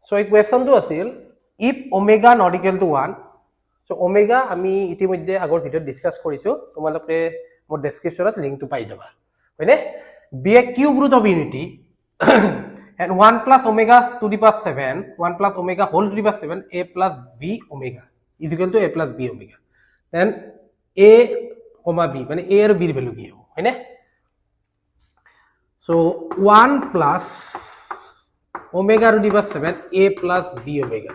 so এই কোয়েশ্চনটো আছিল if omega not equal to 1 so omega আমি ইতিমধ্যে আগৰ ভিডিঅ'ত ডিসকাস কৰিছো তোমালোকে মোৰ ডেসক্ৰিপচনত লিংকটো পাই যাবা হয়নে be a cube root of unity and 1 plus omega to the power 7 1 plus omega whole to the power 7 a plus b omega is equal to a plus b omega then a comma b মানে a আৰু b ৰ value কি হ'ব হয়নে so 1 plus omega to the power 7 a plus b omega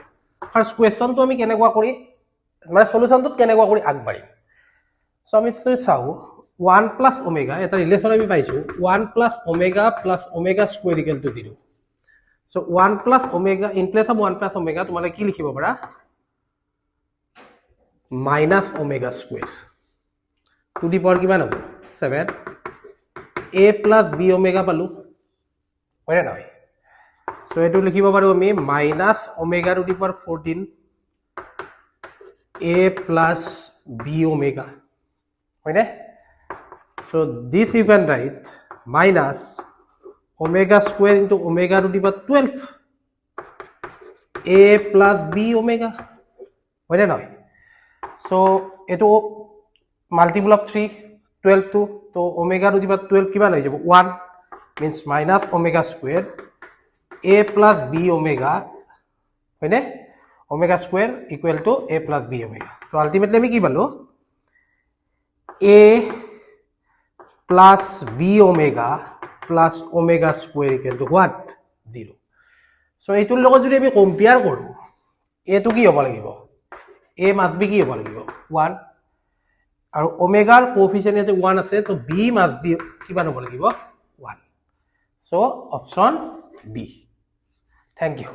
first question তো আমি কেনেকুৱা কৰি মানে সলিউশনটো কেনেকুৱা কৰি আগবাঢ়িম so আমি চাও 1 plus omega এটা ৰিলেচন আমি পাইছো 1 plus omega plus omega square equal to 0 so 1 plus omega in place of 1 plus omega তোমালে কি লিখিব পাৰা minus omega square to the power কিমান হ'ব 7 a plus b omega পালো হয় না so এটো লিখিব পাৰো আমি minus omega to the power 14 a plus b omega হয় না so this you can write minus omega square into omega to the power 12 a plus b omega হয় না so eto multiple of 3 12 to so omega to the power 12 কিমান হৈ যাব 1 means minus omega square a plus b omega হয় না omega square equal to a plus b omega so ultimately আমি কি পালো a plus b omega plus omega square equal to what 0 so এইটোৰ লগত যদি আমি কম্পেয়াৰ কৰো a টো কি হ'ব লাগিব a must be কি হ'ব লাগিব 1 আৰু ওমেগাৰ কোএফিচিয়েন্ট ইয়াতে 1 আছে so b must be কিমান হ'ব লাগিব 1 so option b thank you